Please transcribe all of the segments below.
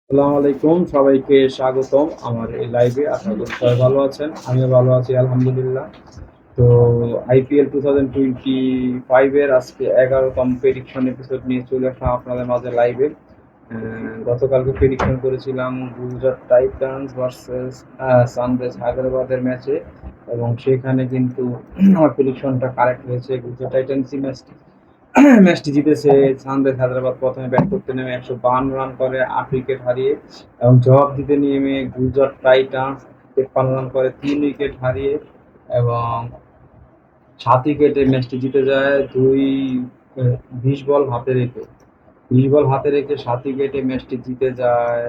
আসসালামু আলাইকুম, সবাইকে স্বাগতম আমার এই লাইভে। আশা করি সবাই ভালো আছেন, আমিও ভালো আছি আলহামদুলিল্লাহ। তো আইপিএল 2025 এর আজকে 11তম প্রেডিকশন এপিসোড নিয়ে চলে আসলাম আপনাদের মাঝে লাইভে। গতকালকে প্রেডিকশন করেছিলাম গুজরাট টাইটান্স ভার্সেস সানরাইজ হায়দ্রাবাদের ম্যাচে, এবং সেখানে কিন্তু আমার প্রেডিকশনটা কারেক্ট হয়েছে। গুজরাট টাইটান্সই ম্যাচটি জিতেছে। সানরাইজ হায়দ্রাবাদ প্রথমে ব্যাট করতে নেমে 152 রান করে 8 উইকেট হারিয়ে, এবং জবাব দিতে নেমে গুজরাট টাইটান্স 53 রান করে 3 উইকেট হারিয়ে এবং 7 উইকেটে ম্যাচটি জিতে যায়। 20 বল হাতে রেখে 7 উইকেটে ম্যাচটি জিতে যায়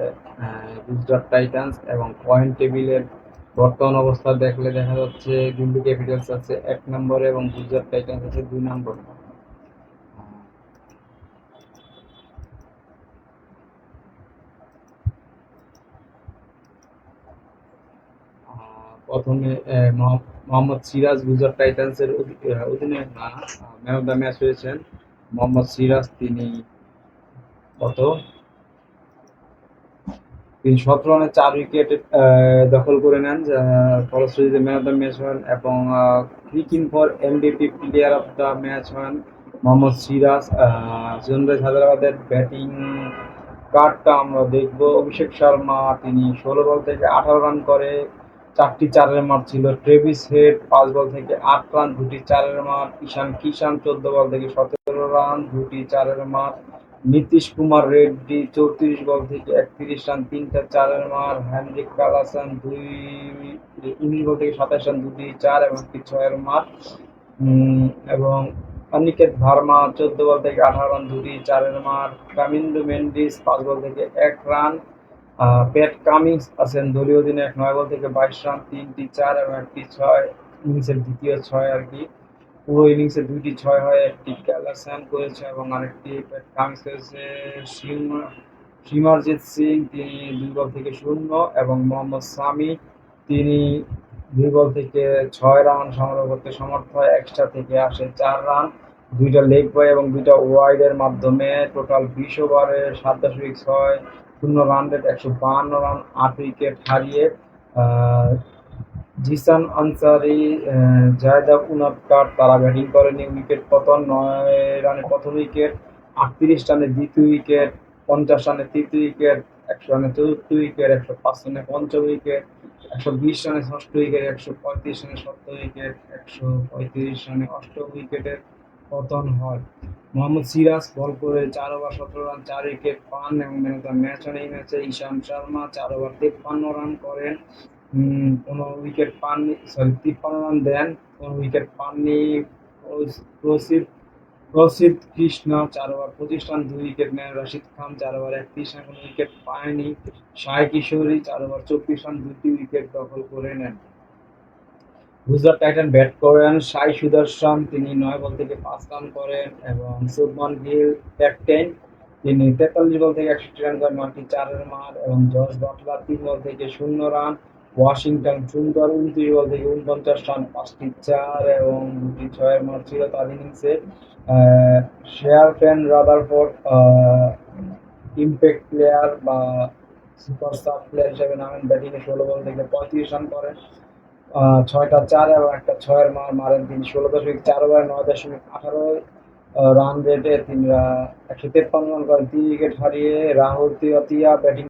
গুজরাট টাইটান্স। এবং পয়েন্ট টেবিলের বর্তমান অবস্থা দেখলে দেখা যাচ্ছে দিল্লি ক্যাপিটালস আছে 1 নম্বরে এবং গুজরাট টাইটান্স আছে 2 নম্বরে। প্রথমে মোহাম্মদ সিরাজ গুজরাট টাইটান্সের অধিনায়ক না, ম্যান অফ দ্য ম্যাচ হয়েছেন মোহাম্মদ সিরাজ। কত তিনি 17 রানে 4 উইকেট দখল করে নেন, ফলশ্রুতিতে ম্যান অফ দ্য ম্যাচ হন। এবং ক্রিকিং for MVP player of the match হন মোহাম্মদ সিরাজ। সানরাইজ হায়দ্রাবাদের ব্যাটিং কার্ডটা আমরা দেখব। অভিষেক শর্মা তিনি 16 বল থেকে 18 রান করে 4টি চারের মার ছিল। ট্রেভিস হেড 5 বল থেকে 8 রান 2টি চারের মার। ঈশান কিষান 14 বল থেকে 17 রান 2টি চারের মার। নীতিশ কুমার রেড্ডি 34 বল থেকে 31 রান 3টা চারের মার। হেনরিক কালাসান 19 বল থেকে 27 রান 2টি চার এবং 1টি ছয়ের মার। এবং অনিকেত ভার্মা 14 বল থেকে 18 রান 2টি চারের মার। কামিন্ডু মেন্ডিস 5 বল থেকে 1 রান। প্যাট কামিন্স আছেন দলীয় অধিনায়ক 9 বল থেকে 22 রান 3টি চার এবং 1টি ছয়। ইনিংসের দ্বিতীয় ছয় আর কি। পুরো ইনিংসে 2টি ছয় হয়, একটি ক্যালাসান করেছে এবং আরেকটি প্যাট কামিন্স করেছে। সিমরজিৎ সিং তিনি 2 বল থেকে 0 এবং মোহাম্মদ সামি তিনি 2 বল থেকে 6 রান সংগ্রহ করতে সমর্থ হয়। এক্সট্রা থেকে আসে 4 রান, 2টা লেগ বয় এবং 2টা ওয়াইডের মাধ্যমে। টোটাল 20 ওভারে 7.6 রান রেট, 152 রান 8 উইকেট হারিয়ে জিসান আনসারি, জায়দাব উনাদকাট তারা ব্যাটিং করেনি। উইকেট পতন 9 রানে প্রথম উইকেট, 38 রানে দ্বিতীয় উইকেট, 50 রানে তৃতীয় উইকেট, 100 রানে চতুর্থ উইকেট, 105 রানে পঞ্চম উইকেট, 120 রানে ষষ্ঠ উইকেট, 135 রানে সপ্তম উইকেট, 135 রানে অষ্টম উইকেটের পতন হয়। মোহাম্মদ সিরাজ বল করে 4 ওভার 17 রান 4 উইকেট পান এবং ম্যান অফ দ্য ম্যাচ হন এই ম্যাচে। ঈশান্ত শর্মা 4 ওভার 53 রান করেন, কোনো উইকেট পাননি, 53 রান দেন, কোনো উইকেট পাননি। প্রসিদ্ধ কৃষ্ণা 4 ওভার 25 রান 2 উইকেট নেন। রশিদ খান 4 ওভার 31 রান, কোনো উইকেট পায়নি। সাই কিশোরী 4 ওভার 24 রান 2টি উইকেট দখল করে নেন। গুজরাট টাইটান ব্যাট করেন সাই সুদর্শন, তিনি 9 বল থেকে 5 রান করেন। এবং শুভমান গিল ক্যাপ্টেন, তিনি 43 বল থেকে 61 রান করেন 9টি চারের মার। এবং জস বাটলার 3 বল থেকে 0 রান। ওয়াশিংটন সুন্দর 29 বল থেকে 49 রান 5টি চার এবং 2টি ছয়ের মার ছিল তার ইনিংসে। শেয়ারফেন রাদারফোর্ড ইম্প্যাক্ট প্লেয়ার বা সুপার সাব প্লেয়ার হিসেবে নামেন। ব্যাটিংয়ে 16 বল থেকে 35 রান করেন, 6টা চার এবং একটা ছয়ের মারেন তিনি। 16.4 ওভারে 9.18 রান রেটে তিনি 153 রান করেন 3 উইকেট হারিয়ে। রাহুল তিওয়াতিয়া ব্যাটিং